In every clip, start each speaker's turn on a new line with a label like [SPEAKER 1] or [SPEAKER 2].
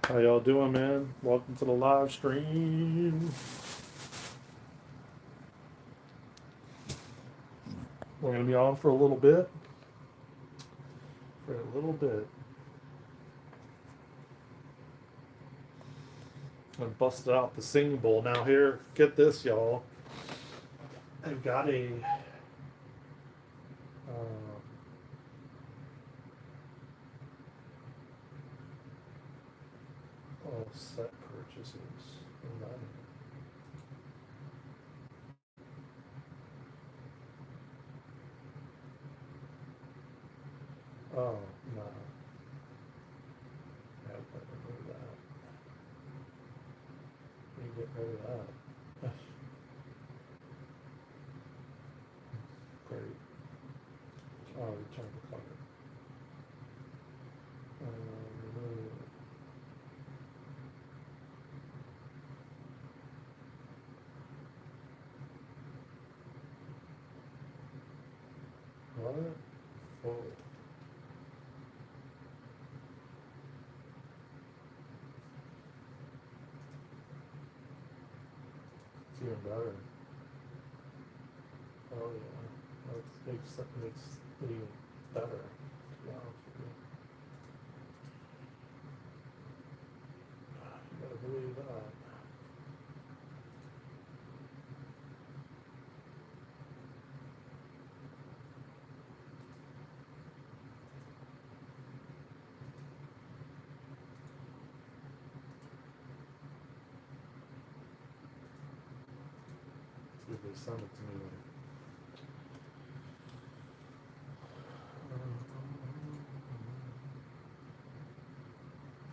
[SPEAKER 1] How y'all doing, man? Welcome to the live stream. We're gonna be on for a little bit. I busted out the singing bowl. Now here, get this, y'all. I've got a set purchases. Oh no. Yeah, but remove that. You get rid of that. Great. Oh, return the card. What? Oh. It's even better. Oh yeah. That makes it even better, to be honest with you. You gotta believe that. See if they send it to me.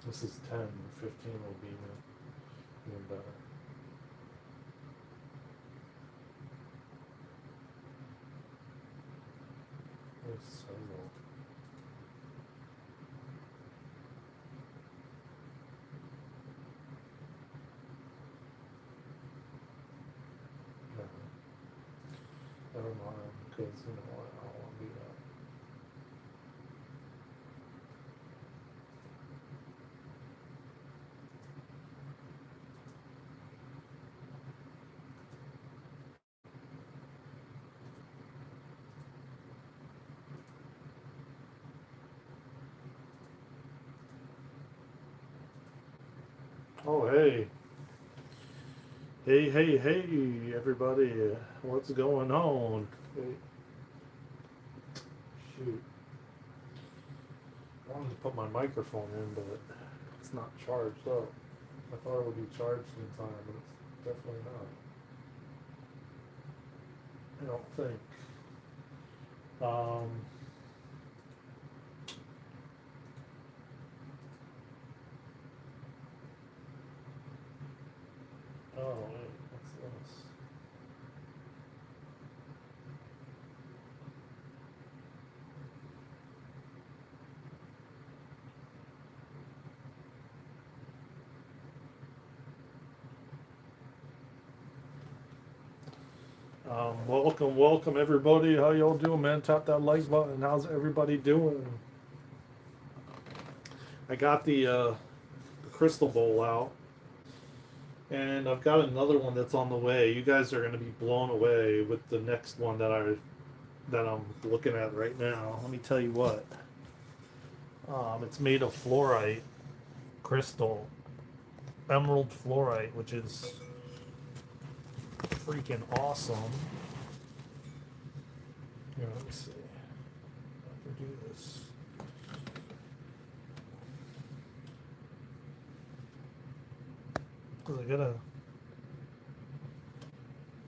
[SPEAKER 1] This is 10, 15 will be even better. There's several. No. Never mind, because you know what, I don't want to do that. Oh, hey. Hey, everybody. What's going on? Hey. Shoot. I wanted to put my microphone in, but it's not charged up. I thought it would be charged in time, but it's definitely not. I don't think. Oh, wait, what's this? Welcome everybody. How y'all doing, man? Tap that like button. How's everybody doing? I got the crystal bowl out, and I've got another one that's on the way. You guys are gonna be blown away with the next one that I'm looking at right now. Let me tell you what. It's made of fluorite crystal, emerald fluorite, which is freaking awesome. Here, let me see. I can do this. Cause I gotta.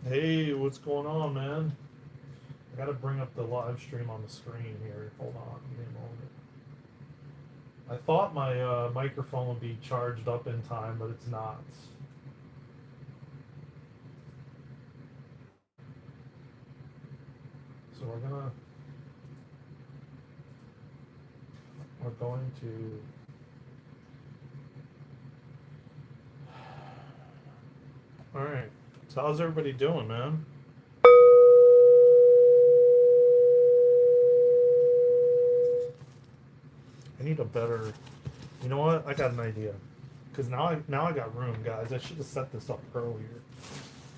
[SPEAKER 1] Hey, what's going on, man? I gotta bring up the live stream on the screen here. Hold on, give me a moment. I thought my microphone would be charged up in time, but it's not. So we're going to all right. So how's everybody doing, man? I need a better. You know what? I got an idea. because now I got room, guys. I should have set this up earlier.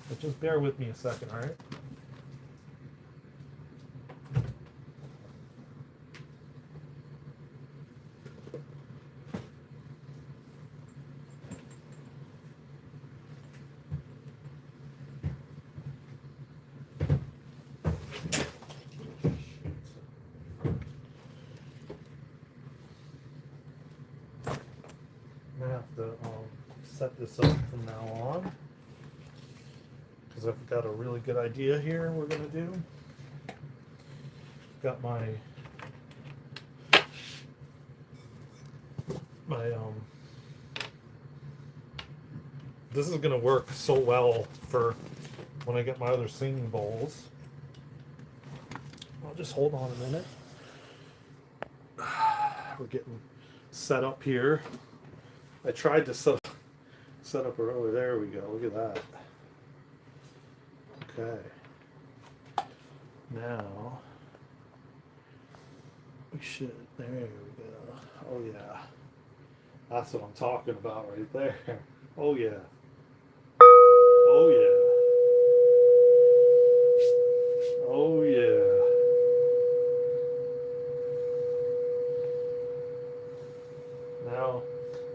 [SPEAKER 1] But just bear with me a second, all right? I'm gonna have to set this up from now on because I've got a really good idea here we're gonna do. Got my this is gonna work so well for when I get my other singing bowls. I'll just hold on a minute. We're getting set up here. I tried to set up earlier. There we go. Look at that. Okay. Now we should. There we go. Oh yeah. That's what I'm talking about right there. Oh yeah. Oh yeah. Oh yeah.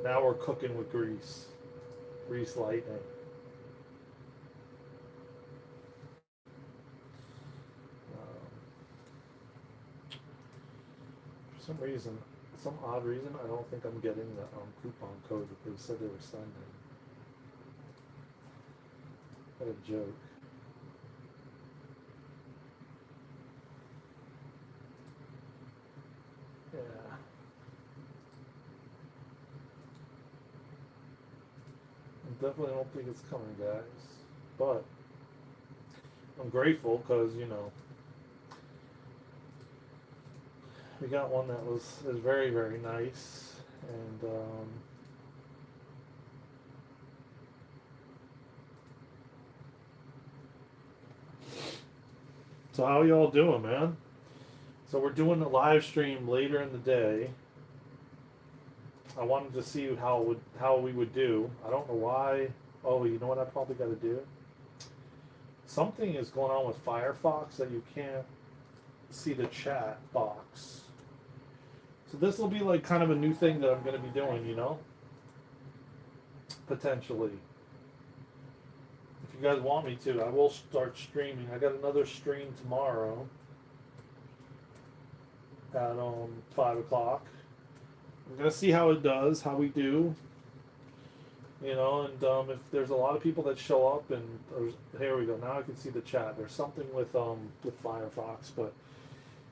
[SPEAKER 1] Now we're cooking with grease. Grease lightning. For some reason, some odd reason, I don't think I'm getting the coupon code that they said they were sending. What a joke. Yeah. I definitely don't think it's coming, guys. But I'm grateful because, you know, we got one that is very, very nice. And so how y'all doing, man? So we're doing a live stream later in the day. I wanted to see how we would do. I don't know why. Oh, you know what I probably got to do? Something is going on with Firefox that you can't see the chat box. So this will be like kind of a new thing that I'm going to be doing, you know? Potentially. If you guys want me to, I will start streaming. I got another stream tomorrow at 5 o'clock. I'm going to see how it does, how we do. You know, and if there's a lot of people that show up, and here we go. Now I can see the chat. There's something with Firefox, but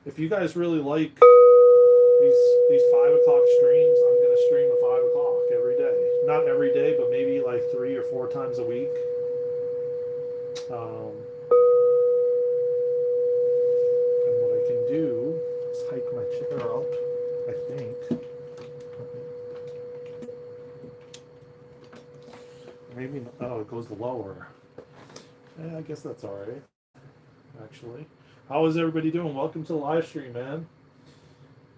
[SPEAKER 1] if you guys really like these 5 o'clock streams, I'm gonna stream at 5 o'clock every day. Not every day, but maybe like 3 or 4 times a week. And what I can do is hike my chair up, I think. Maybe not. Oh, it goes lower. Yeah, I guess that's all right. Actually, how is everybody doing? Welcome to the live stream, man.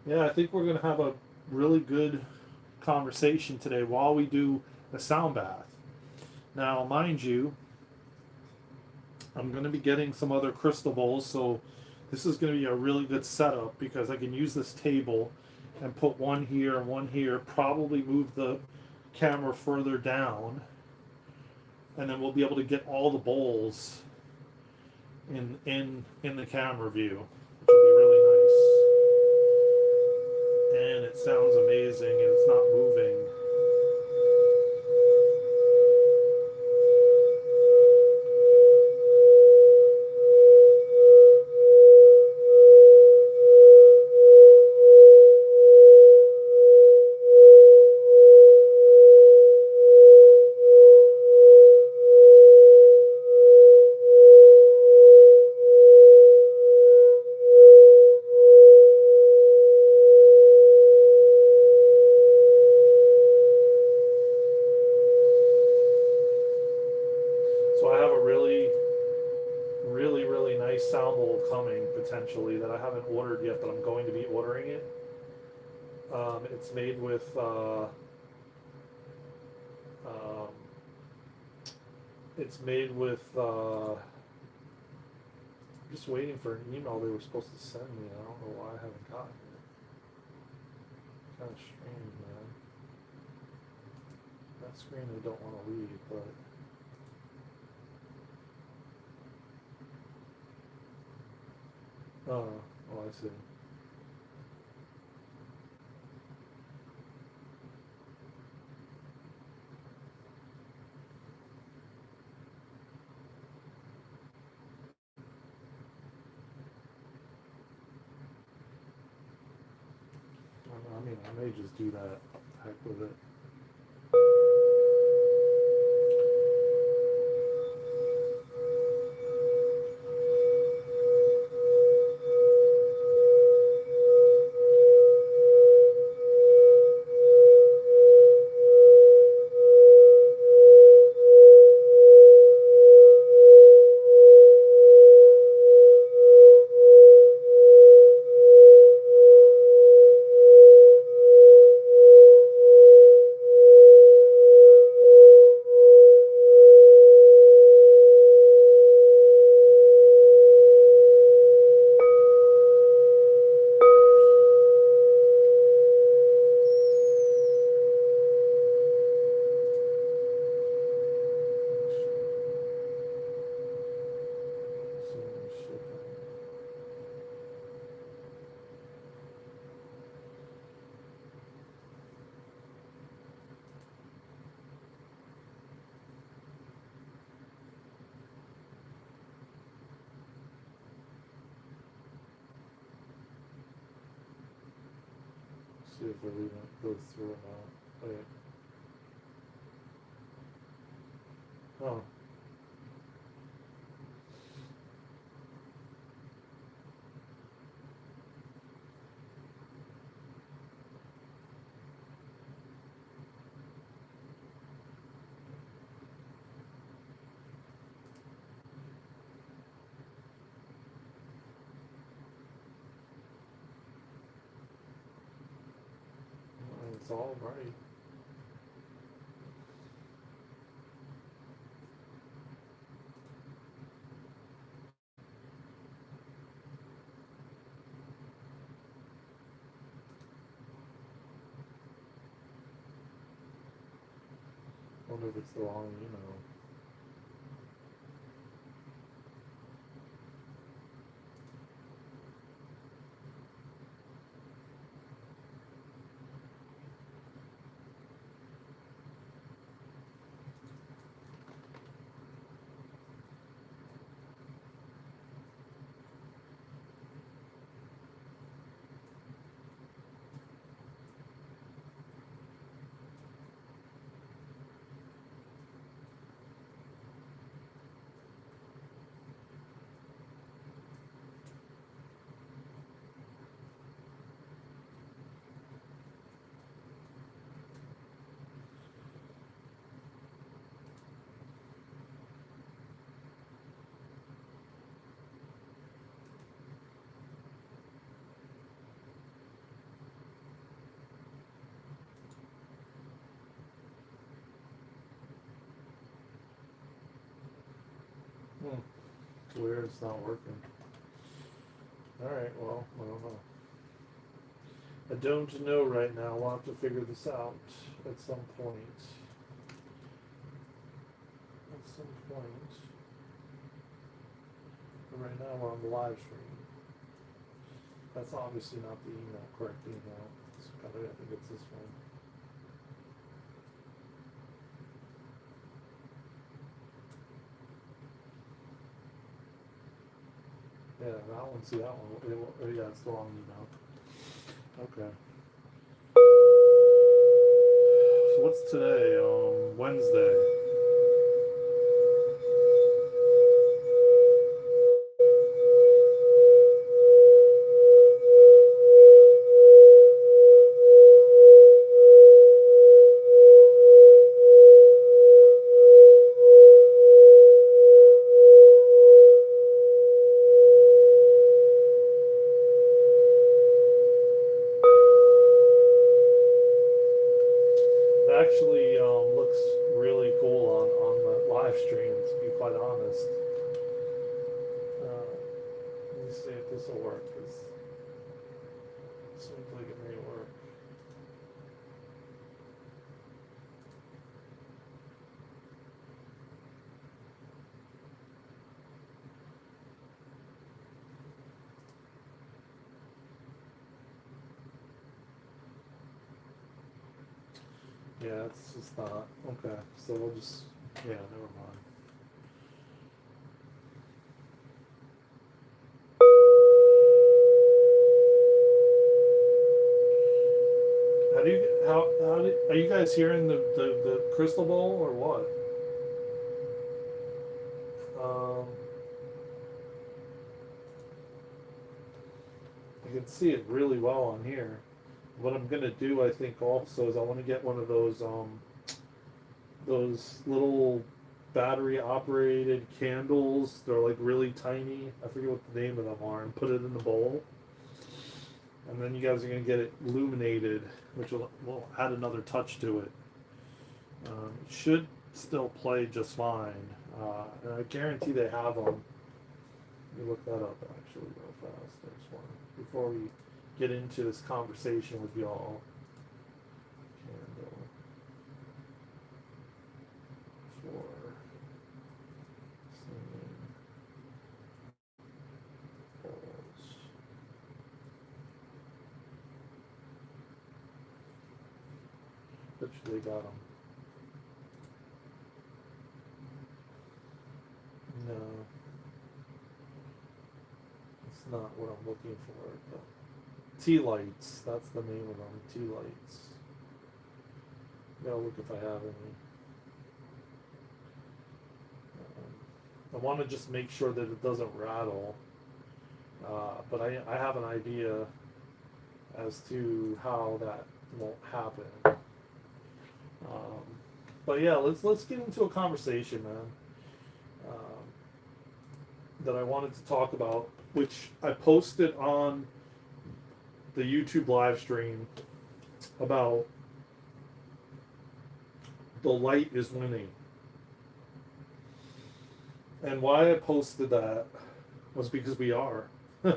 [SPEAKER 1] Yeah, I think we're gonna have a really good conversation today while we do a sound bath. Now, mind you, I'm gonna be getting some other crystal bowls, so this is gonna be a really good setup because I can use this table and put one here and one here. Probably move the camera further down. And then we'll be able to get all the bowls in the camera view, which will be really nice. And it sounds amazing, and it's not moving. So I have a really, really, really nice sound bowl coming potentially that I haven't ordered yet, but I'm going to be ordering it. It's made with It's made with. I'm just waiting for an email they were supposed to send me. I don't know why I haven't gotten it. Kind of strange, man. That screen I don't want to leave, but. Oh, I see. I mean, I may just do that. Heck with it. See if it even goes through or not. Wait. Oh. It's all right. Wonder if it's the wrong email. It's weird, it's not working. Alright, well, I don't know. I don't know right now. We'll have to figure this out at some point. At some point. But right now we're on the live stream. That's obviously not the email, correct email. It's probably, I think it's this one. Yeah, that one, see that one. Yeah, it's the wrong email. Okay. So what's today? Wednesday. Actually looks really cool on the live stream, to be quite honest. Let me see if this will work. This looks like it may work. Yeah, it's just not. Okay, so we'll just, yeah, never mind. Are you guys hearing the crystal ball or what? Um, I can see it really well on here. What I'm gonna do, I think, also is I want to get one of those little battery operated candles. They're like really tiny. I forget what the name of them are, and put it in the bowl. And then you guys are gonna get it illuminated, which will add another touch to it. It should still play just fine, and I guarantee they have them. Let me look that up actually real fast. There's one before we get into this conversation with y'all. Candle for singing bowls. Bet you they got them. No, it's not what I'm looking for. But tea lights, that's the name of them. Tea lights. Gotta look if I have any. I want to just make sure that it doesn't rattle. But I have an idea as to how that won't happen. But yeah, let's get into a conversation, man. That I wanted to talk about, which I posted on the YouTube live stream about the light is winning. And why I posted that was because we are. A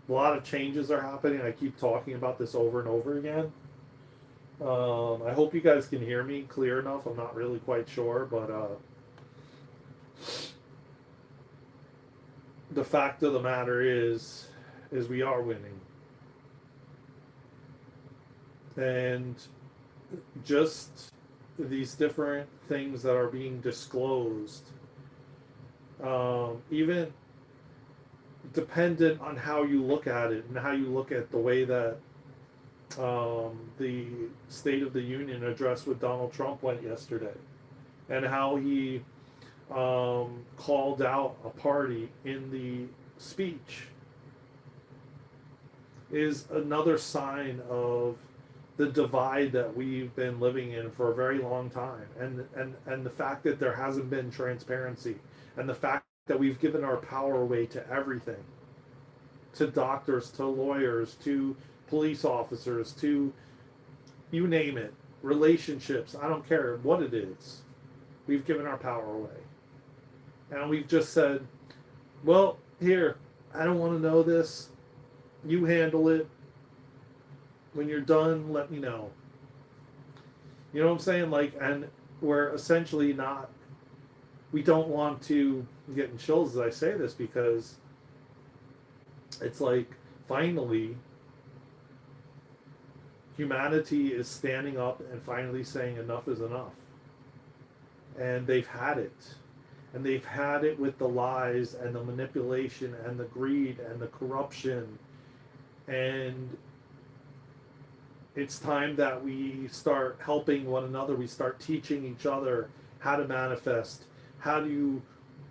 [SPEAKER 1] lot of changes are happening. I keep talking about this over and over again. I hope you guys can hear me clear enough. I'm not really quite sure, but the fact of the matter is we are winning. And just these different things that are being disclosed, even dependent on how you look at it and how you look at the way that the State of the Union address with Donald Trump went yesterday, and how he called out a party in the speech, is another sign of the divide that we've been living in for a very long time, and the fact that there hasn't been transparency, and the fact that we've given our power away to everything, to doctors, to lawyers, to police officers, to you name it, relationships, I don't care what it is. We've given our power away. And we've just said, well, here, I don't want to know this. You handle it. When you're done, let me know. You know what I'm saying? Like, and we're essentially not, we don't want to get in chills as I say this, because it's like, finally, humanity is standing up and finally saying enough is enough. And they've had it. And they've had it with the lies and the manipulation and the greed and the corruption. And it's time that we start helping one another. We start teaching each other how to manifest. How do you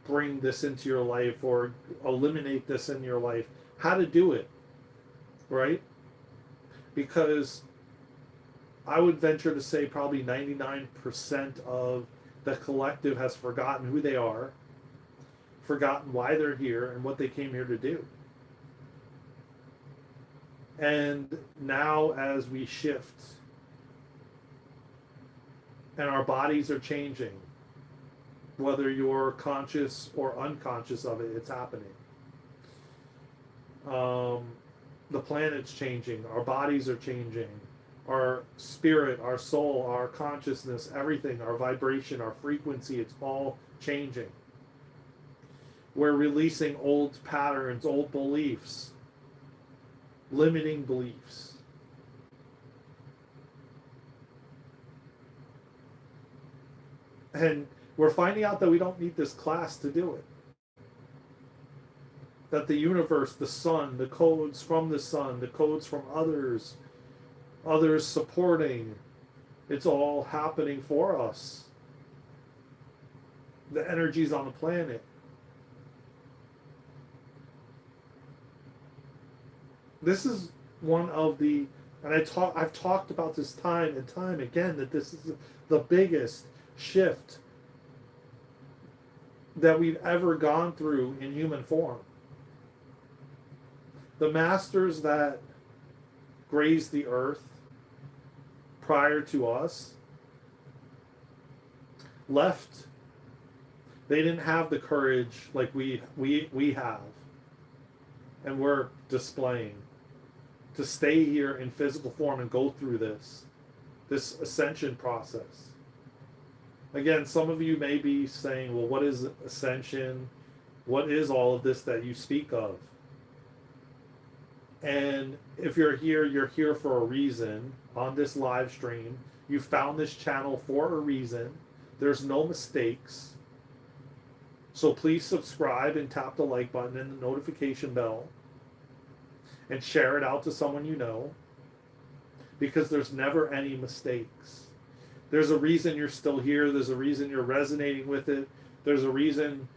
[SPEAKER 1] bring this into your life or eliminate this in your life? How to do it, right? Because I would venture to say probably 99% of the collective has forgotten who they are, forgotten why they're here and what they came here to do. And now as we shift and our bodies are changing. Whether you're conscious or unconscious of it, it's happening. Um, the planet's changing. Our bodies are changing. Our spirit, our soul, our consciousness, everything, our vibration, our frequency, it's all changing. We're releasing old patterns, old beliefs, limiting beliefs. And we're finding out that we don't need this class to do it. That the universe, the sun, the codes from the sun, the codes from others supporting, it's all happening for us. The energies on the planet. This is one of the, and I've talked about this time and time again, that this is the biggest shift that we've ever gone through in human form. The masters that grazed the earth prior to us left. They didn't have the courage like we have, and we're displaying, to stay here in physical form and go through this ascension process. Again, some of you may be saying, well, what is ascension? What is all of this that you speak of? And if you're here for a reason on this live stream. You found this channel for a reason. There's no mistakes. So please subscribe and tap the like button and the notification bell. And share it out to someone you know. Because there's never any mistakes. There's a reason you're still here. There's a reason you're resonating with it. There's a reason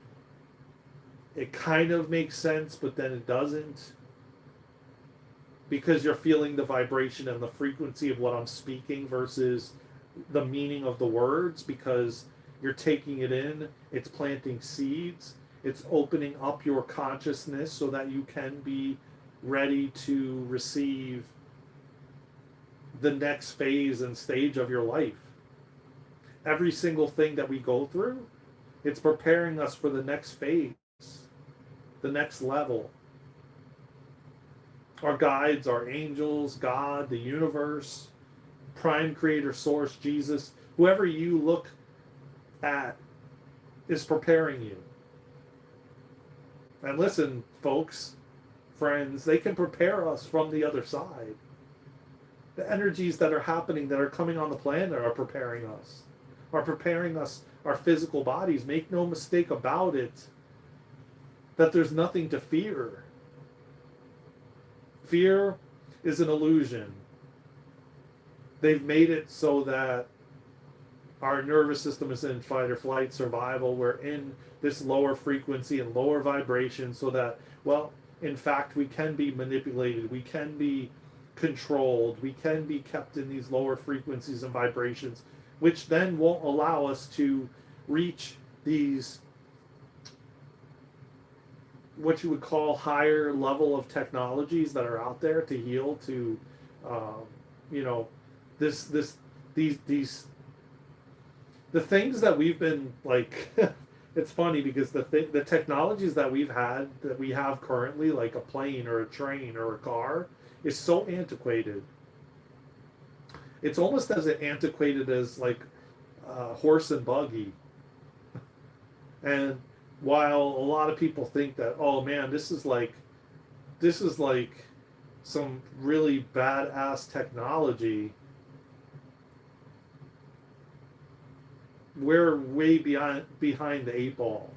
[SPEAKER 1] it kind of makes sense, but then it doesn't. Because you're feeling the vibration and the frequency of what I'm speaking versus the meaning of the words, because you're taking it in, it's planting seeds, it's opening up your consciousness so that you can be ready to receive the next phase and stage of your life. Every single thing that we go through, it's preparing us for the next phase, the next level. Our guides, our angels, God, the universe, prime creator, source, Jesus, whoever you look at is preparing you. And listen, folks, friends, they can prepare us from the other side. The energies that are happening, that are coming on the planet, are preparing us. Our physical bodies. Make no mistake about it, that there's nothing to fear. Fear is an illusion. They've made it so that our nervous system is in fight or flight survival. We're in this lower frequency and lower vibration so that, well, in fact, we can be manipulated. We can be controlled. We can be kept in these lower frequencies and vibrations, which then won't allow us to reach these, what you would call, higher level of technologies that are out there to heal, to these the things that we've been like it's funny because the technologies that we have currently, like a plane or a train or a car, is so antiquated. It's almost as antiquated as like horse and buggy. And while a lot of people think that, oh man, this is like some really badass technology, we're way behind the eight ball.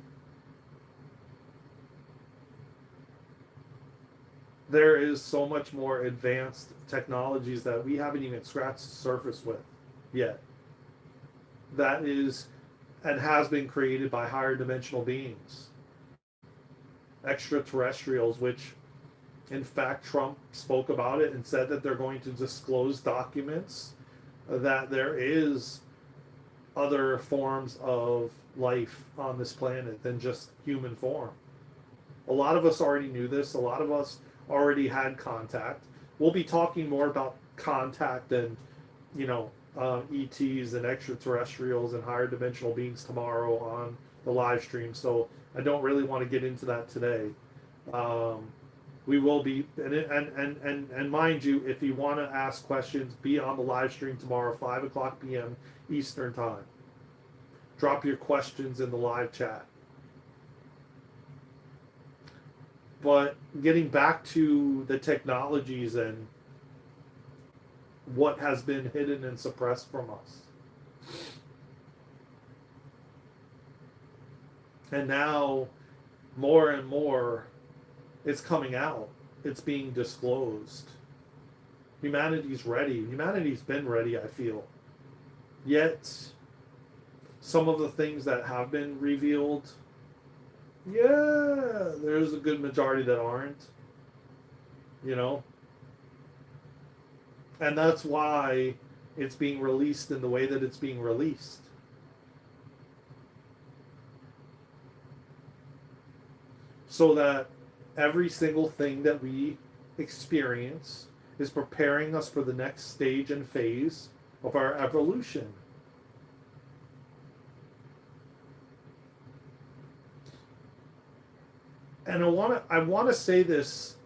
[SPEAKER 1] There is so much more advanced technologies that we haven't even scratched the surface with yet. That is and has been created by higher dimensional beings, extraterrestrials, which in fact Trump spoke about it and said that they're going to disclose documents that there is other forms of life on this planet than just human form. A lot of us already knew this. A lot of us already had contact. We'll be talking more about contact and ETs and extraterrestrials and higher dimensional beings tomorrow on the live stream. So I don't really want to get into that today. Um, we will be, and mind you, if you want to ask questions, be on the live stream tomorrow, 5 o'clock p.m. Eastern Time. Drop your questions in the live chat. But getting back to the technologies and what has been hidden and suppressed from us. And now, more and more, it's coming out. It's being disclosed. Humanity's ready. Humanity's been ready, I feel. Yet, some of the things that have been revealed, yeah, there's a good majority that aren't. You know? And that's why it's being released in the way that it's being released. So that every single thing that we experience is preparing us for the next stage and phase of our evolution. And I want to say this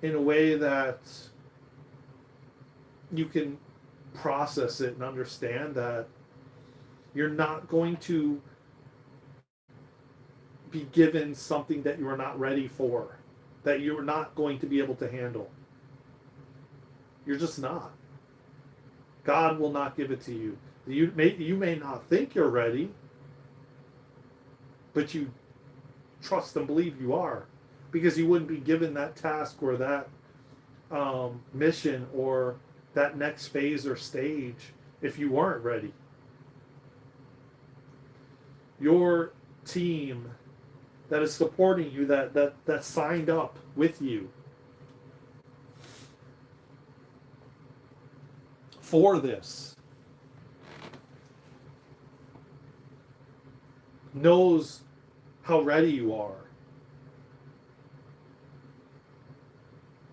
[SPEAKER 1] in a way that you can process it and understand that you're not going to be given something that you are not ready for, that you're not going to be able to handle. You're just not. God will not give it to you. You may not think you're ready, but you trust and believe you are, because you wouldn't be given that task or that mission or that next phase or stage if you weren't ready. Your team that is supporting you, that signed up with you for this, knows how ready you are.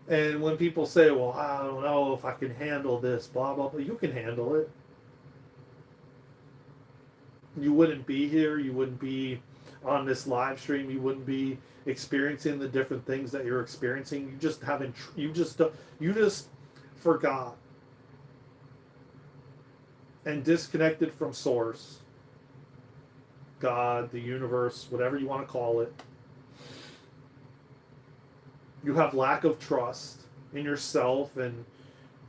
[SPEAKER 1] And when people say, well, I don't know if I can handle this, blah, blah, blah, you can handle it. You wouldn't be here. You wouldn't be on this live stream. You wouldn't be experiencing the different things that you're experiencing. You just haven't, you just forgot and disconnected from source, God, the universe, whatever you want to call it. You have lack of trust in yourself and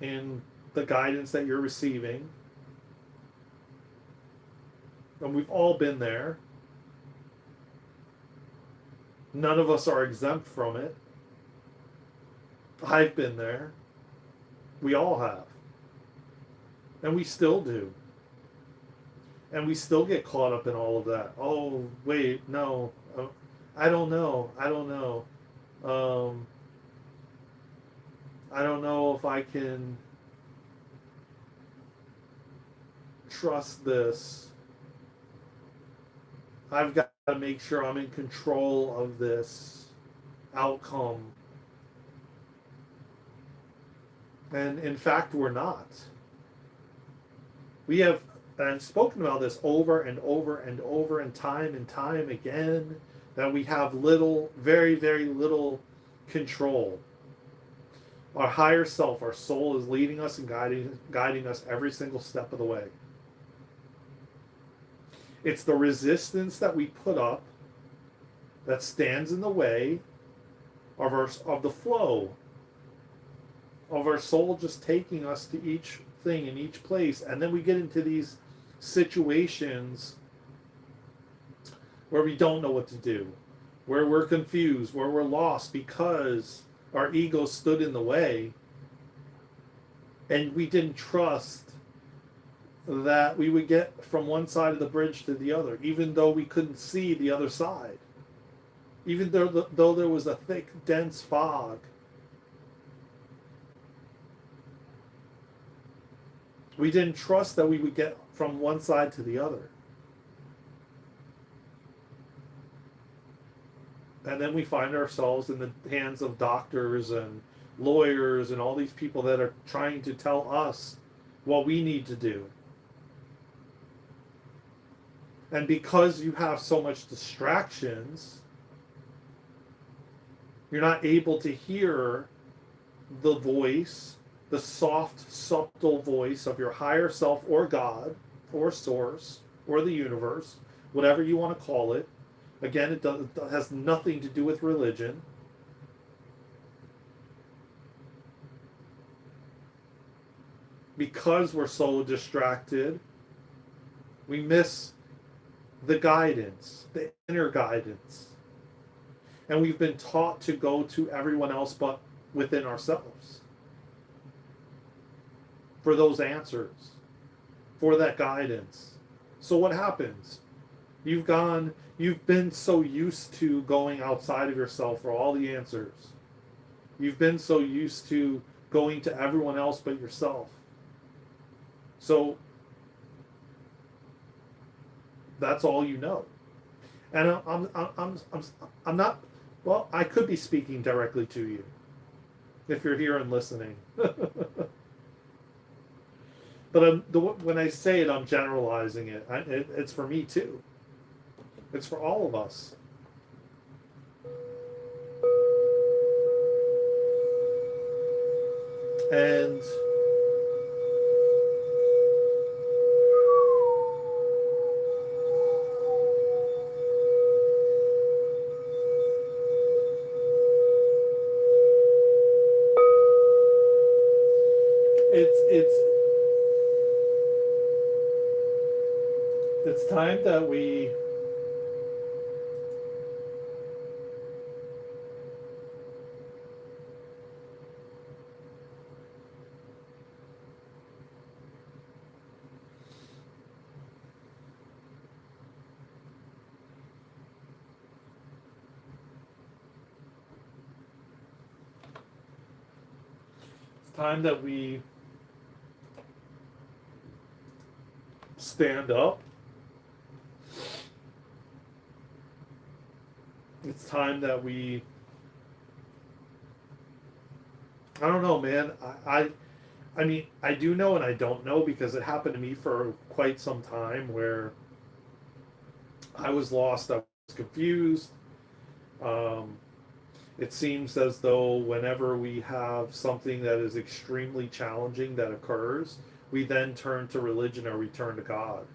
[SPEAKER 1] in the guidance that you're receiving. And we've all been there. None of us are exempt from it. I've been there. We all have. And we still do. And we still get caught up in all of that. Oh, wait, no. I don't know. I don't know. I don't know if I can trust this. I've got to make sure I'm in control of this outcome. And in fact, we're not. We have spoken about this over and over and over and time again, that we have little, very, very little control. Our higher self, our soul, is leading us and guiding us every single step of the way. It's the resistance that we put up that stands in the way of the flow of our soul just taking us to each thing in each place. And then we get into these situations where we don't know what to do, where we're confused, where we're lost because our ego stood in the way and we didn't trust that we would get from one side of the bridge to the other, even though we couldn't see the other side, even though there was a thick, dense fog. We didn't trust that we would get from one side to the other. And then we find ourselves in the hands of doctors and lawyers and all these people that are trying to tell us what we need to do. And because you have so much distractions, you're not able to hear the voice, the soft, subtle voice of your higher self or God or source or the universe, whatever you want to call it. Again, it has nothing to do with religion. Because we're so distracted, we miss the guidance, the inner guidance. And we've been taught to go to everyone else but within ourselves for those answers, for that guidance. So what happens? You've been so used to going outside of yourself for all the answers. You've been so used to going to everyone else but yourself. So that's all you know. And I'm not, well, I could be speaking directly to you if you're here and listening. But when I say it, I'm generalizing it. It's for me too. It's for all of us. And it's time that we time that we stand up. It's time that we, I don't know, man. I mean, I do know and I don't know because it happened to me for quite some time where I was lost, I was confused. Um, it seems as though whenever we have something that is extremely challenging that occurs, we then turn to religion or we turn to God.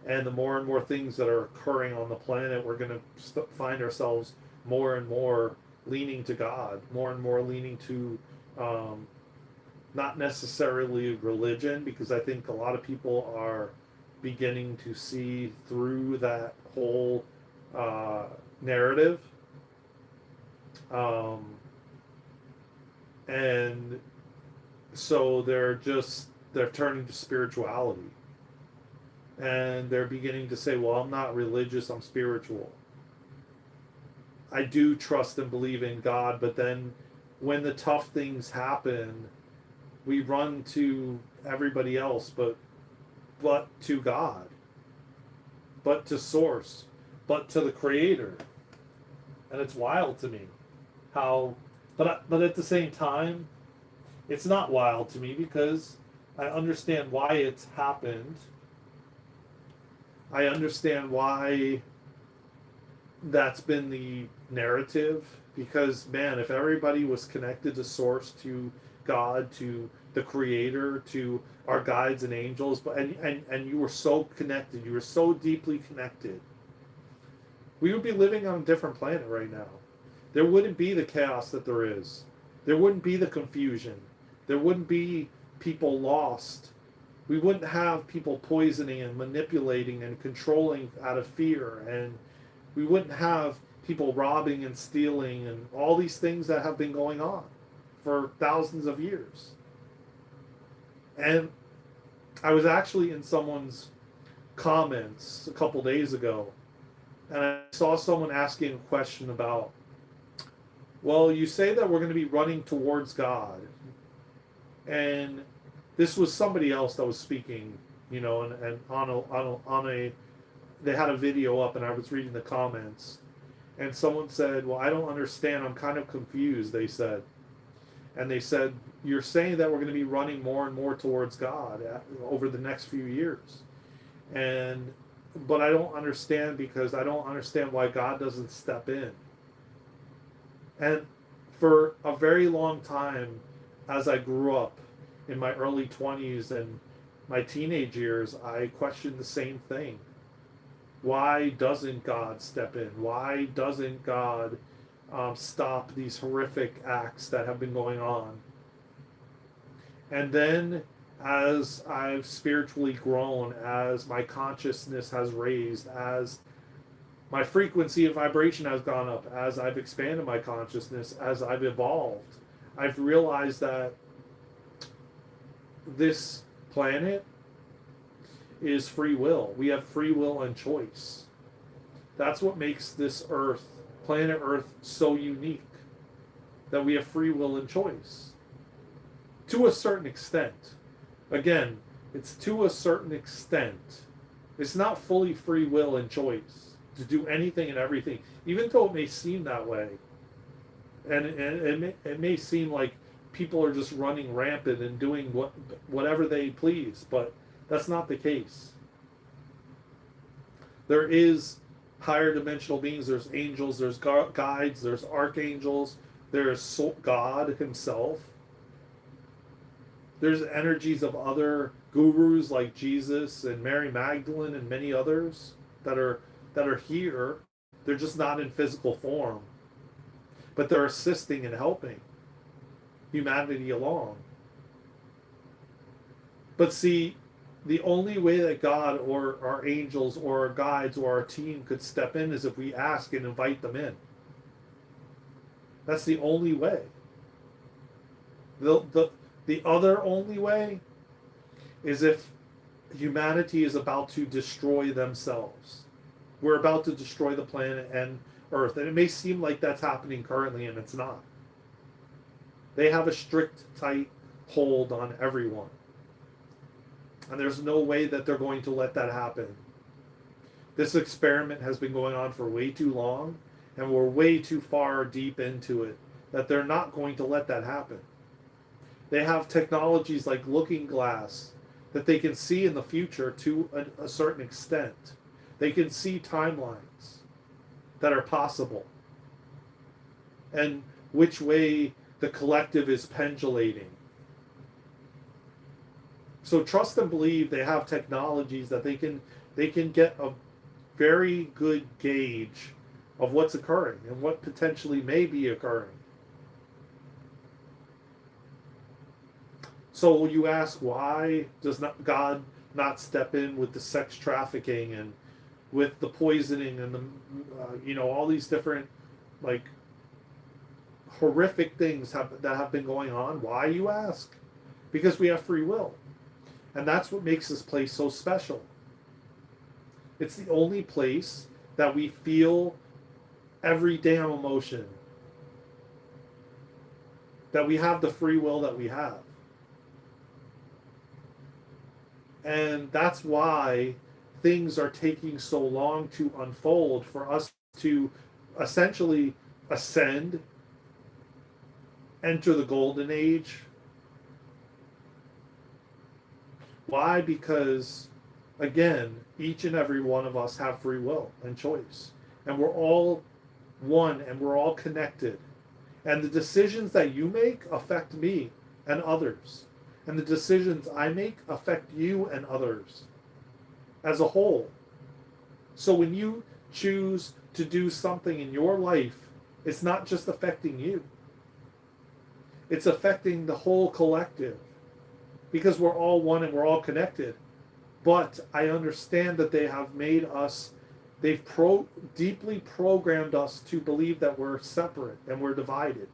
[SPEAKER 1] And the more and more things that are occurring on the planet, we're going to find ourselves more and more leaning to God, more and more leaning to not necessarily religion, because I think a lot of people are beginning to see through that whole narrative. And so they're turning to spirituality. And they're beginning to say, well, I'm not religious, I'm spiritual. I do trust and believe in God, but then when the tough things happen, we run to everybody else but to God, but to source, but to the creator. And it's wild to me how but at the same time, it's not wild to me because I understand why it's happened. I understand why that's been the narrative, because man, if everybody was connected to source, to God, to the creator, to our guides and angels, but and you were so connected, you were so deeply connected, we would be living on a different planet right now. There wouldn't be the chaos that there is. There wouldn't be the confusion. There wouldn't be people lost. We wouldn't have people poisoning and manipulating and controlling out of fear, and we wouldn't have people robbing and stealing and all these things that have been going on for thousands of years. And I was actually in someone's comments a couple days ago, and I saw someone asking a question about, well, you say that we're going to be running towards God. And this was somebody else that was speaking, you know, and on a they had a video up, and I was reading the comments, and someone said, well, I don't understand, I'm kind of confused, they said. And they said, you're saying that we're going to be running more and more towards God over the next few years. And but I don't understand, because I don't understand why God doesn't step in. And for a very long time, as I grew up in my early 20s and my teenage years, I questioned the same thing. Why doesn't God step in? Why doesn't God stop these horrific acts that have been going on? And then, as I've spiritually grown, as my consciousness has raised, as my frequency and vibration has gone up, as I've expanded my consciousness, as I've evolved, I've realized that this planet is free will. We have free will and choice. That's what makes this Earth, planet Earth, so unique. That we have free will and choice. To a certain extent. Again, it's to a certain extent. It's not fully free will and choice to do anything and everything, even though it may seem that way. And it may seem like people are just running rampant and doing whatever they please, but that's not the case. There is higher dimensional beings. There's angels, there's guides, there's archangels, there's God himself. There's energies of other gurus like Jesus and Mary Magdalene and many others that are here. They're just not in physical form, but they're assisting and helping humanity along. But see, the only way that God or our angels or our guides or our team could step in is if we ask and invite them in. That's the only way. The other only way is if humanity is about to destroy themselves. We're about to destroy the planet and Earth. And it may seem like that's happening currently, and it's not. They have a strict, tight hold on everyone. And there's no way that they're going to let that happen. This experiment has been going on for way too long, and we're way too far deep into it, that they're not going to let that happen. They have technologies like Looking Glass that they can see in the future to a certain extent. They can see timelines that are possible and which way the collective is pendulating. So trust and believe they have technologies that they can get a very good gauge of what's occurring and what potentially may be occurring. So you ask, why does God not step in with the sex trafficking and with the poisoning and the all these different like horrific things that have been going on? Why, you ask? Because we have free will. And that's what makes this place so special. It's the only place that we feel every damn emotion. That we have the free will that we have. And that's why things are taking so long to unfold, for us to essentially ascend, enter the golden age. Why? Because, again, each and every one of us have free will and choice. And we're all one, and we're all connected. And the decisions that you make affect me and others. And the decisions I make affect you and others as a whole. So when you choose to do something in your life, it's not just affecting you. It's affecting the whole collective. Because we're all one and we're all connected. But I understand that they have made us, they've deeply programmed us to believe that we're separate and we're divided.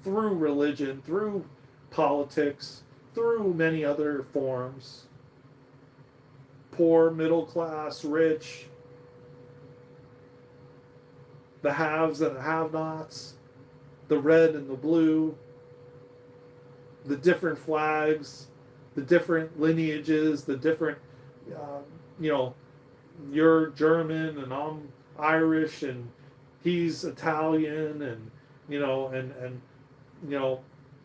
[SPEAKER 1] Through religion, through politics, through many other forms. Poor, middle class, rich, the haves and the have-nots, the red and the blue, the different flags, the different lineages, the different, you're German and I'm Irish and he's Italian and,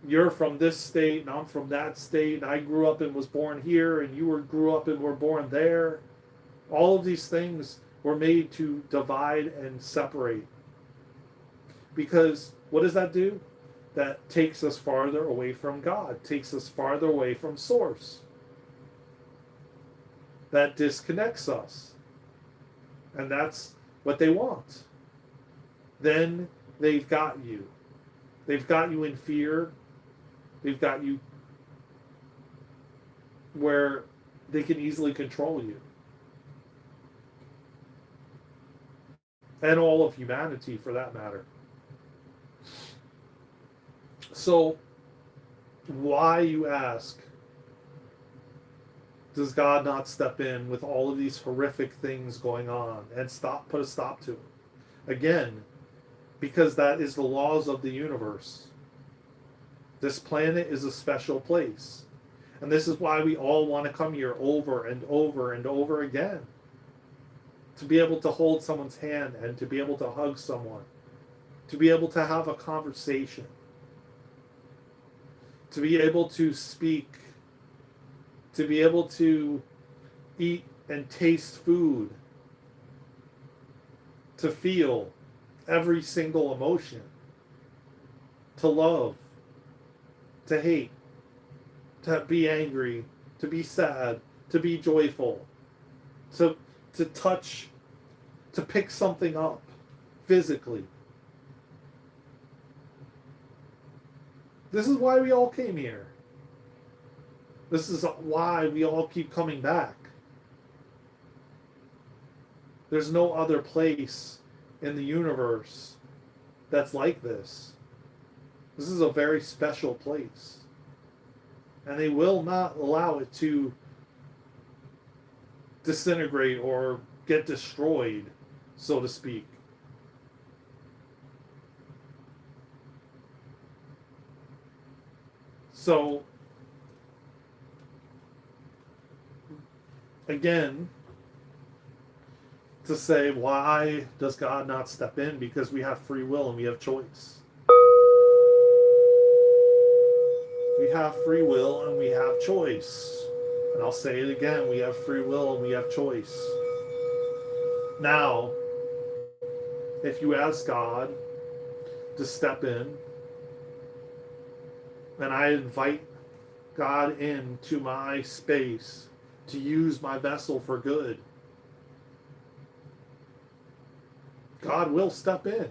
[SPEAKER 1] you're from this state and I'm from that state, and I grew up and was born here, and you grew up and were born there. All of these things were made to divide and separate. Because what does that do? That takes us farther away from God, takes us farther away from Source. That disconnects us. And that's what they want. Then they've got you. They've got you in fear. They've got you where they can easily control you. And all of humanity, for that matter. So, why, you ask, does God not step in with all of these horrific things going on and put a stop to it? Again, because that is the laws of the universe. This planet is a special place. And this is why we all want to come here over and over and over again. To be able to hold someone's hand and to be able to hug someone. To be able to have a conversation. To be able to speak. To be able to eat and taste food. To feel every single emotion. To love. To hate. To be angry. To be sad. To be joyful. To touch. To pick something up physically. This is why we all came here. This is why we all keep coming back. There's no other place in the universe that's like this. This is a very special place. And they will not allow it to disintegrate or get destroyed, so to speak. So, again, to say, why does God not step in? Because we have free will and we have choice. We have free will and we have choice. And I'll say it again, we have free will and we have choice. Now, if you ask God to step in, and I invite God into my space to use my vessel for good, God will step in.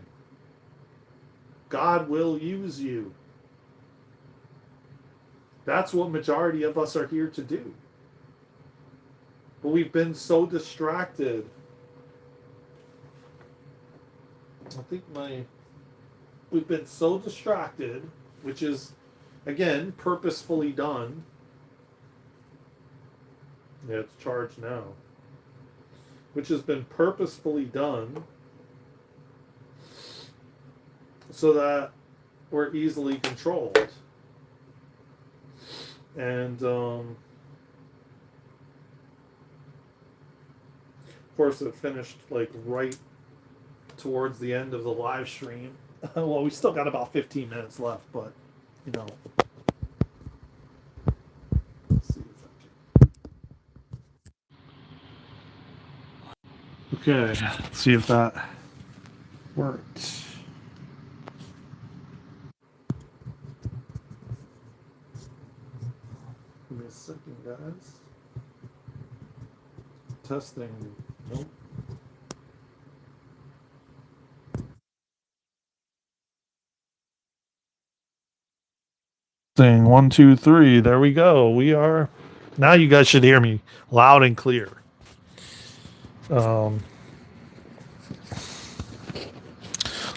[SPEAKER 1] God will use you. That's what majority of us are here to do. But we've been so distracted. We've been so distracted, which is, again, purposefully done. Yeah, it's charged now. Which has been purposefully done so that we're easily controlled. And, of course, it finished like right towards the end of the live stream. Well, we still got about 15 minutes left, but, you know. Let's see if I can. Okay, let's see if that worked. Give me a second, guys. Testing. Nope. Thing 1, 2, 3. There we go. We are. Now you guys should hear me loud and clear.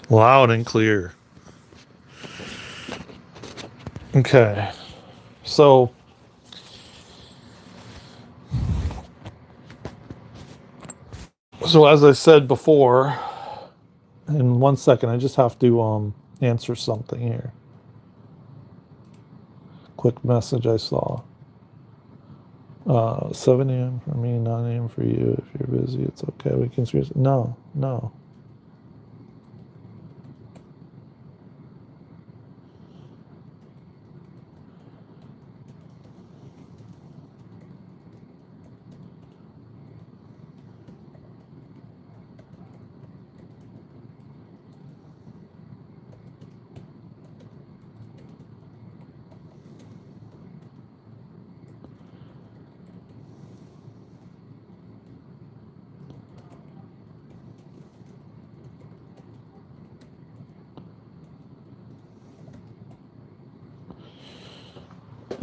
[SPEAKER 1] Loud and clear. Okay. So as I said before, in 1 second, I just have to answer something here. Quick message I saw. 7 a.m. for me, 9 a.m. for you. If you're busy, it's okay. We can switch. No.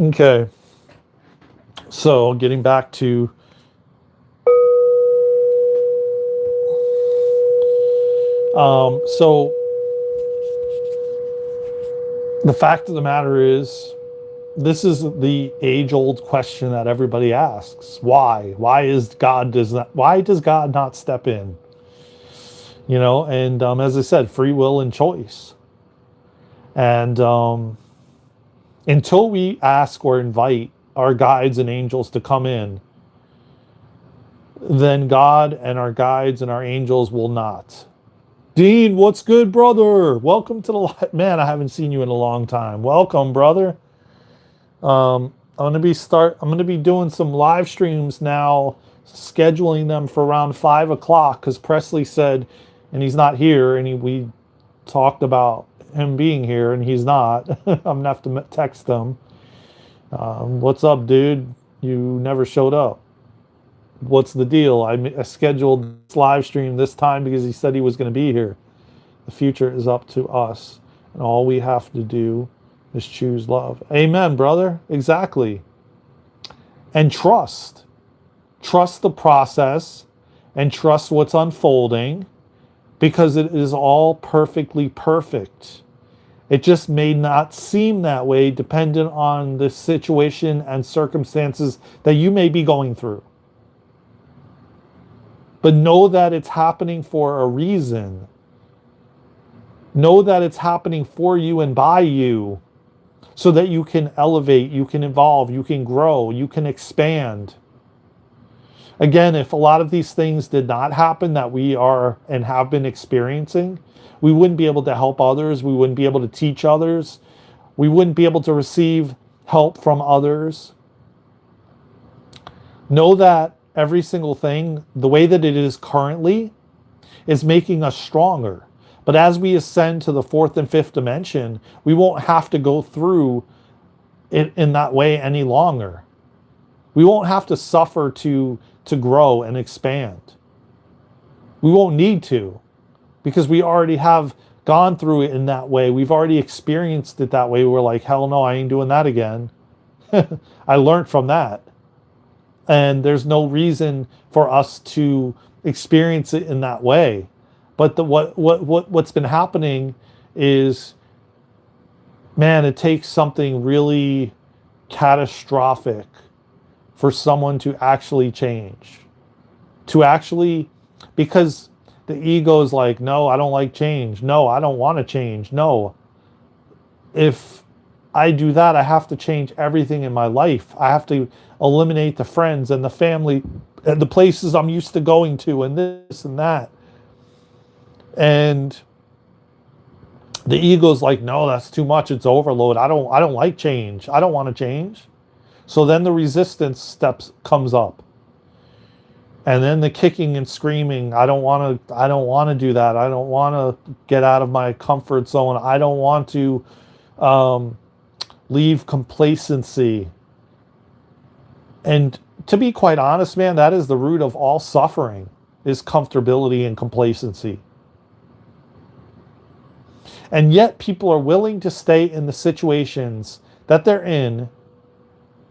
[SPEAKER 1] Okay. So getting back to so the fact of the matter is, this is the age-old question that everybody asks: Why? Why does God not step in? You know, and as I said, free will and choice. And until we ask or invite our guides and angels to come in, then God and our guides and our angels will not. Dean, what's good, brother? Welcome to the man. I haven't seen you in a long time. Welcome, brother. I'm gonna be doing some live streams now, scheduling them for around 5 o'clock because Presley said, and he's not here, and we talked about him being here, and he's not. I'm gonna have to text him. What's up, dude? You never showed up. What's the deal? I scheduled this live stream this time because he said he was going to be here. The future is up to us, and all we have to do is choose love. Amen, brother. Exactly. And trust. Trust the process and trust what's unfolding because it is all perfectly perfect. It just may not seem that way dependent on the situation and circumstances that you may be going through. But know that it's happening for a reason. Know that it's happening for you and by you so that you can elevate, you can evolve, you can grow, you can expand. Again, if a lot of these things did not happen that we are and have been experiencing, we wouldn't be able to help others. We wouldn't be able to teach others. We wouldn't be able to receive help from others. Know that every single thing, the way that it is currently, is making us stronger. But as we ascend to the fourth and fifth dimension, we won't have to go through it in that way any longer. We won't have to suffer to grow and expand. We won't need to because we already have gone through it in that way. We've already experienced it that way. We're like, hell no, I ain't doing that again. I learned from that. And there's no reason for us to experience it in that way. But what's been happening is, man, it takes something really catastrophic for someone to actually change. Because the ego is like, no, I don't like change. No, I don't want to change. No. If I do that, I have to change everything in my life. I have to eliminate the friends and the family and the places I'm used to going to and this and that. And the ego's like, no, that's too much. It's overload. I don't like change. I don't want to change. So then the resistance steps comes up. And then the kicking and screaming, I don't want to do that. I don't want to get out of my comfort zone. I don't want to leave complacency. And to be quite honest, man, that is the root of all suffering, is comfortability and complacency. And yet people are willing to stay in the situations that they're in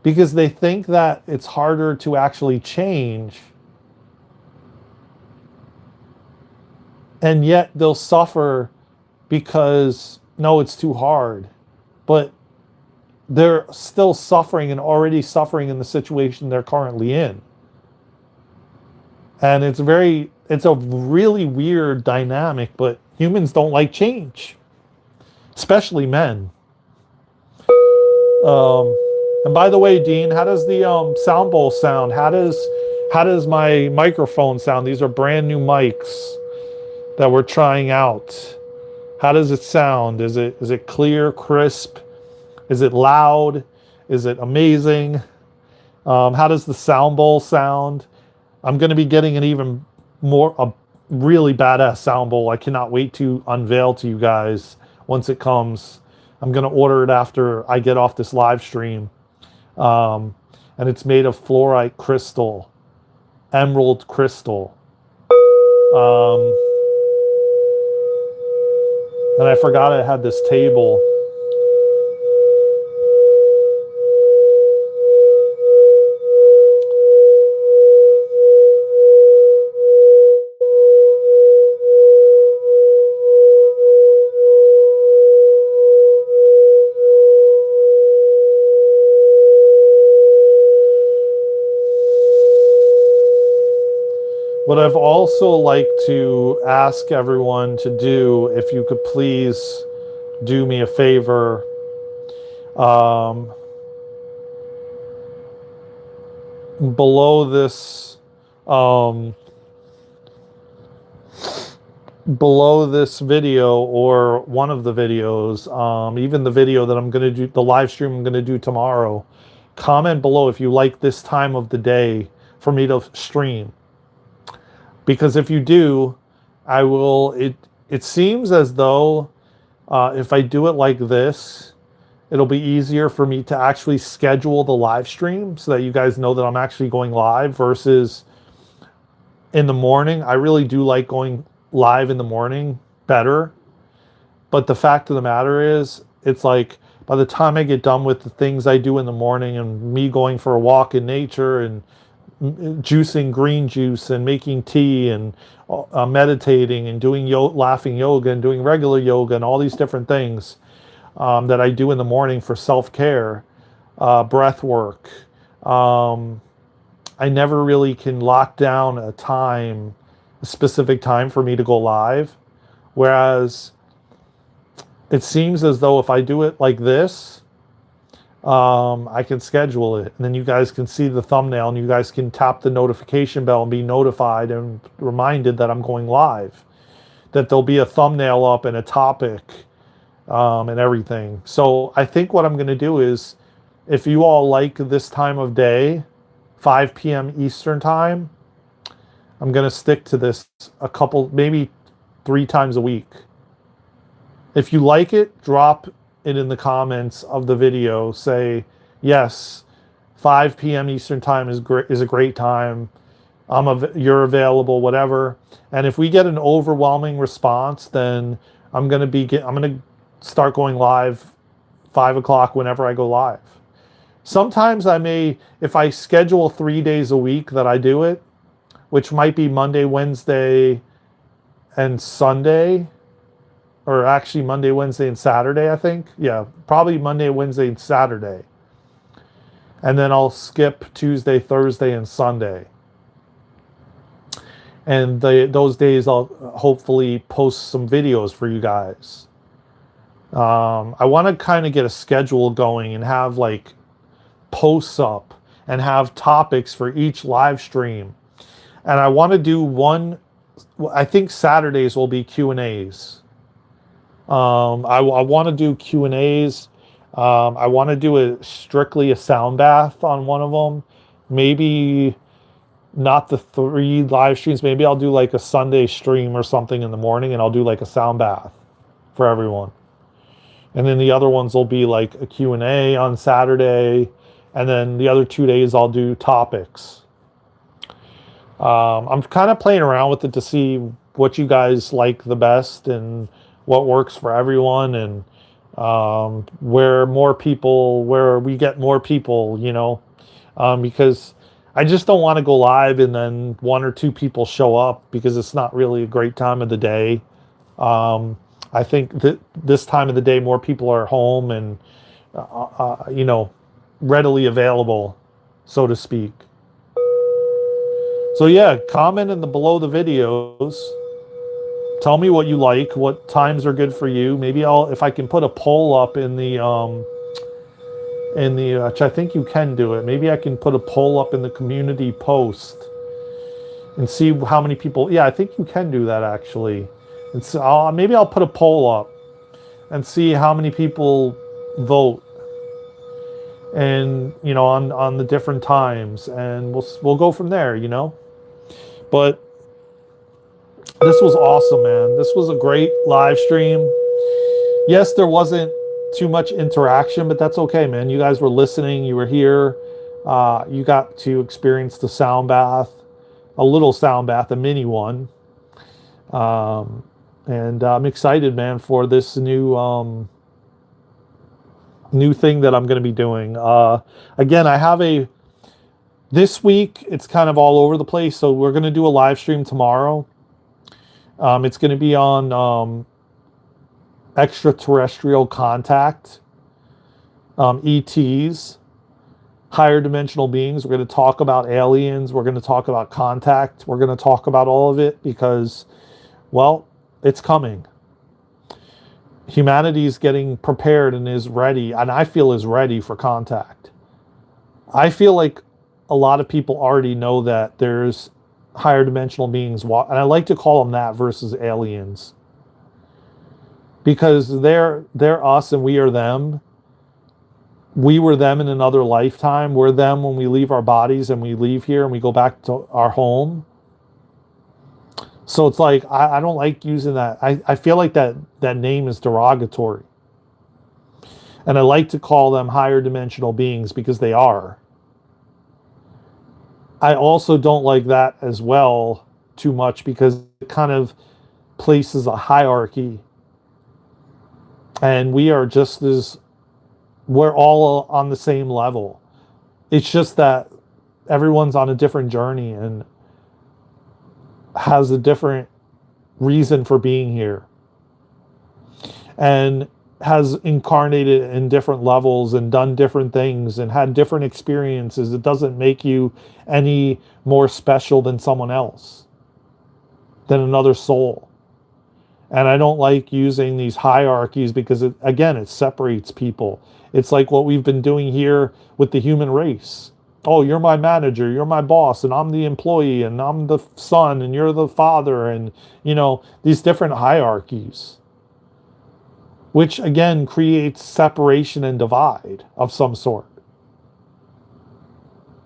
[SPEAKER 1] because they think that it's harder to actually change. And yet they'll suffer because, no, it's too hard. But they're still suffering and already suffering in the situation they're currently in. And it's a really weird dynamic, but humans don't like change, especially men. And by the way, Dean, how does the sound bowl sound? How does my microphone sound? These are brand new mics that we're trying out. How does it sound? Is it clear, crisp? Is it loud? Is it amazing? How does the sound bowl sound? I'm going to be getting a really badass sound bowl. I cannot wait to unveil to you guys once it comes. I'm going to order it after I get off this live stream. And it's made of fluorite crystal, emerald crystal. And I forgot I had this table. What I've also like to ask everyone to do, if you could please do me a favor, um, below this, um, below this video, or one of the videos, even the video that I'm going to do, the live stream I'm going to do tomorrow, comment below if you like this time of the day for me to stream. Because if you do, I will, it seems as though if I do it like this, it'll be easier for me to actually schedule the live stream so that you guys know that I'm actually going live versus in the morning. I really do like going live in the morning better. But the fact of the matter is, it's like by the time I get done with the things I do in the morning and me going for a walk in nature and juicing green juice and making tea and meditating and doing laughing yoga and doing regular yoga and all these different things that I do in the morning for self-care, breath work. I never really can lock down a specific time for me to go live. Whereas it seems as though if I do it like this, I can schedule it. And then you guys can see the thumbnail and you guys can tap the notification bell and be notified and reminded that I'm going live. That there'll be a thumbnail up and a topic and everything. So I think what I'm going to do is, if you all like this time of day, 5 p.m. Eastern time, I'm going to stick to this a couple, maybe 3 times a week. If you like it, drop it in the comments of the video. Say, yes, 5 p.m. Eastern time is a great time. You're available, whatever. And if we get an overwhelming response, then I'm going to start going live 5 o'clock whenever I go live. Sometimes I may, if I schedule 3 days a week that I do it, which might be Monday, Wednesday, and Sunday, or actually Monday, Wednesday, and Saturday, I think. Yeah, probably Monday, Wednesday, and Saturday. And then I'll skip Tuesday, Thursday, and Sunday. And those days I'll hopefully post some videos for you guys. I want to kind of get a schedule going and have like posts up and have topics for each live stream. And I want to do I think Saturdays will be Q&As. I want to do Q&As. I want to do strictly a sound bath on one of them. Maybe not the 3 live streams. Maybe I'll do like a Sunday stream or something in the morning and I'll do like a sound bath for everyone. And then the other ones will be like a Q&A on Saturday. And then the other 2 days I'll do topics. I'm kind of playing around with it to see what you guys like the best and what works for everyone, and where we get more people, because I just don't want to go live and then 1 or 2 people show up, because it's not really a great time of the day. I think that this time of the day, more people are home and, readily available, so to speak. So yeah, comment below the videos. Tell me what you like, what times are good for you. Maybe if I can put a poll up in the, which I think you can do it. Maybe I can put a poll up in the community post and see how many people. Yeah, I think you can do that actually. And so maybe I'll put a poll up and see how many people vote, and on the different times, and we'll go from there. But this was awesome, man. This was a great live stream. Yes, there wasn't too much interaction, but that's okay, man. You guys were listening. You were here. You got to experience the sound bath, a little sound bath, a mini one. And I'm excited, man, for this new thing that I'm going to be doing. Again, I have this week, it's kind of all over the place. So we're going to do a live stream tomorrow. It's going to be on extraterrestrial contact, ETs. higher dimensional beings. We're going to talk about aliens. We're going to talk about contact. We're going to talk about all of it because, well, it's coming. Humanity is getting prepared and is ready, and I feel is ready for contact. I feel like a lot of people already know that there's higher dimensional beings, and I like to call them that versus aliens, because they're us and we are them. We were them in another lifetime. We're them when we leave our bodies and we leave here and we go back to our home. So it's like, I don't like using that. I feel like that name is derogatory. And I like to call them higher dimensional beings because they are. I also don't like that as well too much because it kind of places a hierarchy. And we are just as, we're all on the same level. It's just that everyone's on a different journey and has a different reason for being here, and has incarnated in different levels and done different things and had different experiences. It doesn't make you any more special than someone else, than another soul. And I don't like using these hierarchies because it separates people. It's like what we've been doing here with the human race. Oh, you're my manager, you're my boss, and I'm the employee, and I'm the son, and you're the father, and, these different hierarchies, which again creates separation and divide of some sort.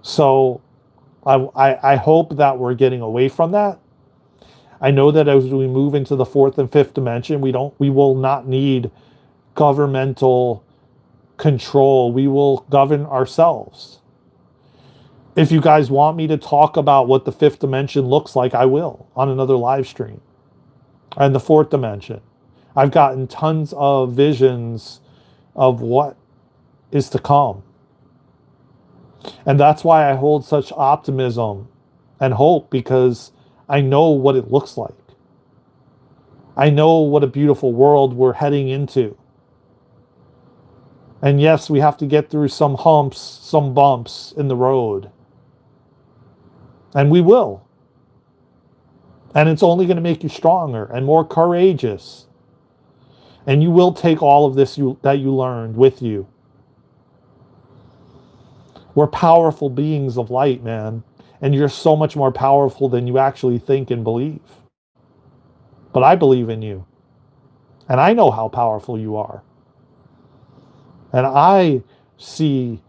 [SPEAKER 1] So I hope that we're getting away from that. I know that as we move into the fourth and fifth dimension, we will not need governmental control. We will govern ourselves. If you guys want me to talk about what the fifth dimension looks like, I will on another live stream. And the fourth dimension. I've gotten tons of visions of what is to come. And that's why I hold such optimism and hope, because I know what it looks like. I know what a beautiful world we're heading into. And yes, we have to get through some humps, some bumps in the road. And we will. And it's only going to make you stronger and more courageous. And you will take all of this that you learned with you. We're powerful beings of light, man. And you're so much more powerful than you actually think and believe. But I believe in you. And I know how powerful you are. And I see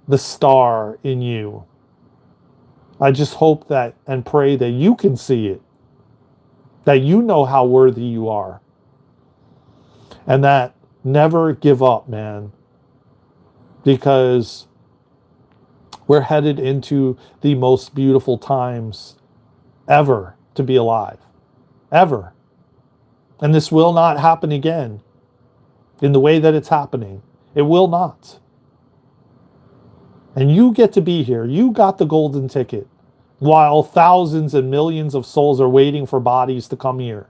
[SPEAKER 1] the star in you. I just hope that and pray that you can see it. That you know how worthy you are. And that never give up, man. Because we're headed into the most beautiful times ever to be alive. Ever. And this will not happen again in the way that it's happening. It will not. And you get to be here. You got the golden ticket. While thousands and millions of souls are waiting for bodies to come here.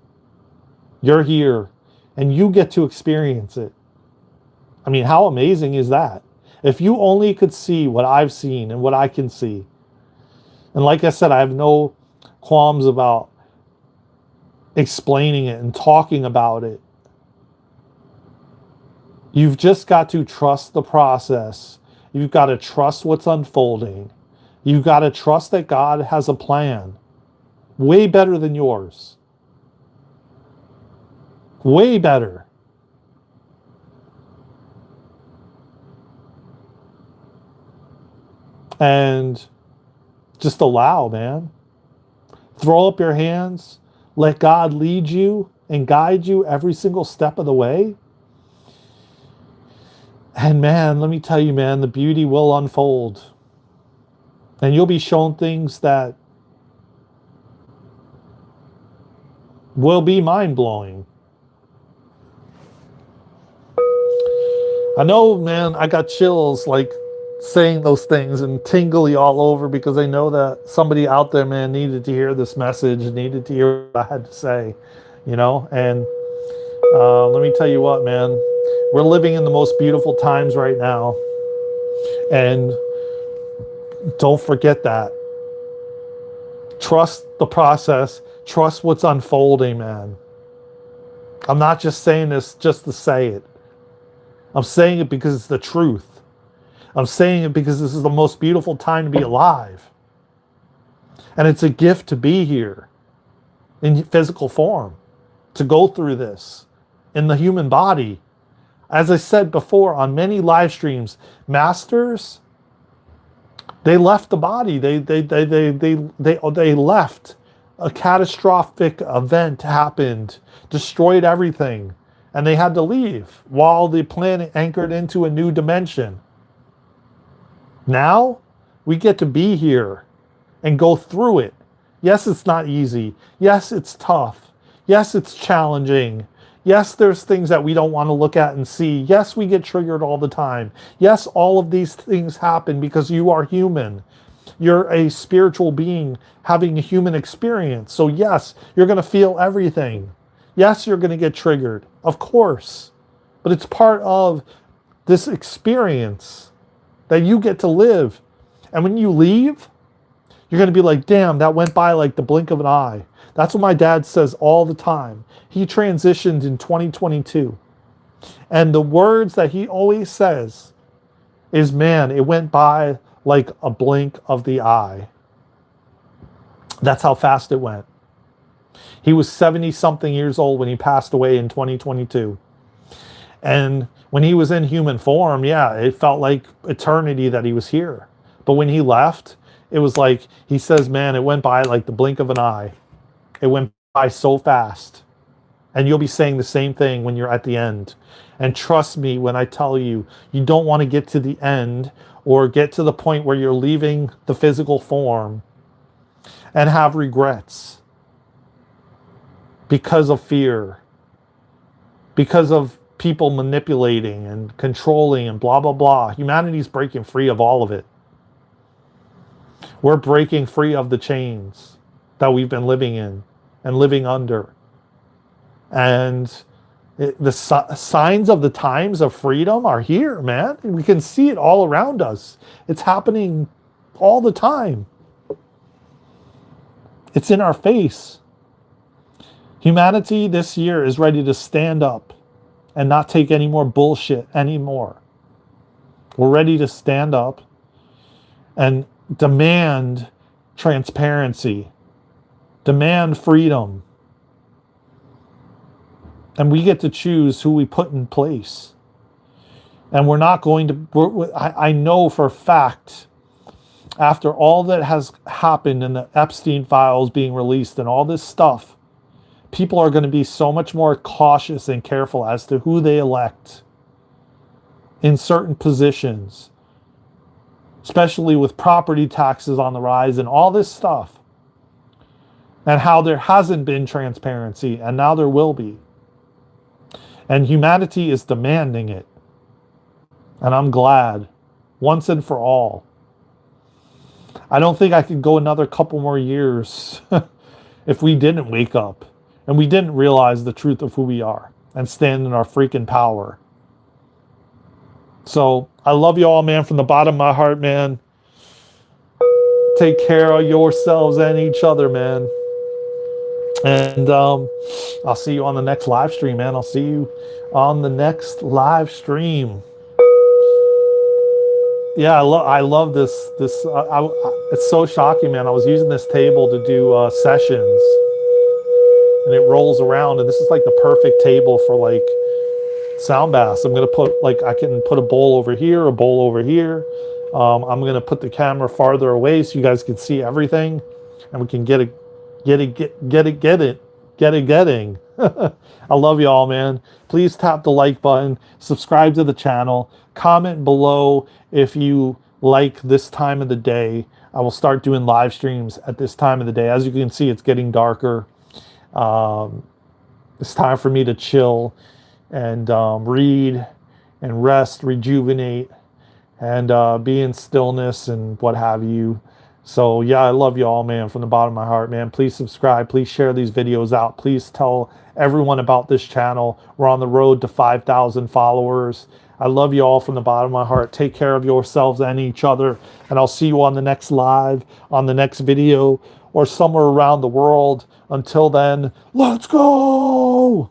[SPEAKER 1] You're here. And you get to experience it. I mean, how amazing is that? If you only could see what I've seen and what I can see. And like I said, I have no qualms about explaining it and talking about it. You've just got to trust the process. You've got to trust what's unfolding. You've got to trust that God has a plan. Way better than yours. Way better. And just allow, man. Throw up your hands. Let God lead you and guide you every single step of the way. And man, let me tell you, man, the beauty will unfold. And you'll be shown things that will be mind-blowing. I know, man, I got chills like saying those things and tingly all over because I know that somebody out there, man, needed to hear this message, needed to hear what I had to say, And let me tell you what, man, we're living in the most beautiful times right now. And Don't forget that. Trust the process. Trust what's unfolding, man. I'm not just saying this just to say it. I'm saying it because it's the truth. I'm saying it because this is the most beautiful time to be alive. And it's a gift to be here in physical form, to go through this in the human body. As I said before on many live streams, masters, they left the body. They left. A catastrophic event happened, destroyed everything, and they had to leave while the planet anchored into a new dimension. Now, we get to be here and go through it. Yes, it's not easy. Yes, it's tough. Yes, it's challenging. Yes, there's things that we don't want to look at and see. Yes, we get triggered all the time. Yes, all of these things happen because you are human. You're a spiritual being having a human experience. So yes, you're going to feel everything. Yes, you're going to get triggered, of course. But it's part of this experience that you get to live. And when you leave, you're going to be like, damn, that went by like the blink of an eye. That's what my dad says all the time. He transitioned in 2022. And the words that he always says is, man, it went by like a blink of the eye. That's how fast it went. He was 70 something years old when he passed away in 2022. And when he was in human form, yeah, it felt like eternity that he was here. But when he left, it was like, he says, man, it went by like the blink of an eye. It went by so fast. And you'll be saying the same thing when you're at the end. And trust me when I tell you, you don't want to get to the end or get to the point where you're leaving the physical form and have regrets because of fear, because of people manipulating and controlling and blah, blah, blah. Humanity's breaking free of all of it. We're breaking free of the chains that we've been living in and living under. And the signs of the times of freedom are here, man. We can see it all around us. It's happening all the time. It's in our face. Humanity this year is ready to stand up and not take any more bullshit anymore. We're ready to stand up and demand transparency, demand freedom. And we get to choose who we put in place. And we're not going to, I know for a fact, after all that has happened in the Epstein files being released and all this stuff, people are going to be so much more cautious and careful as to who they elect in certain positions, especially with property taxes on the rise and all this stuff, and how there hasn't been transparency and now there will be. And humanity is demanding it. And I'm glad, once and for all. I don't think I could go another couple more years if we didn't wake up and we didn't realize the truth of who we are and stand in our freaking power. So I love you all, man, from the bottom of my heart, man. Take care of yourselves and each other, man. And I'll see you on the next live stream, man. I'll see you on the next live stream. Yeah, I love this. It's so shocking, man. I was using this table to do sessions, and it rolls around, and this is like the perfect table for like sound baths. I'm gonna put I can put a bowl over here, a bowl over here. I'm gonna put the camera farther away so you guys can see everything, and we can get it. I love you all, man. Please tap the like button, subscribe to the channel, comment below if you like this time of the day. I will start doing live streams at this time of the day. As you can see, it's getting darker. It's time for me to chill and read and rest, rejuvenate, and be in stillness and what have you. So yeah, I love you all, man, from the bottom of my heart, man. Please subscribe. Please share these videos out. Please tell everyone about this channel. We're on the road to 5,000 followers. I love you all from the bottom of my heart. Take care of yourselves and each other. And I'll see you on the next live, on the next video, or somewhere around the world. Until then, let's go!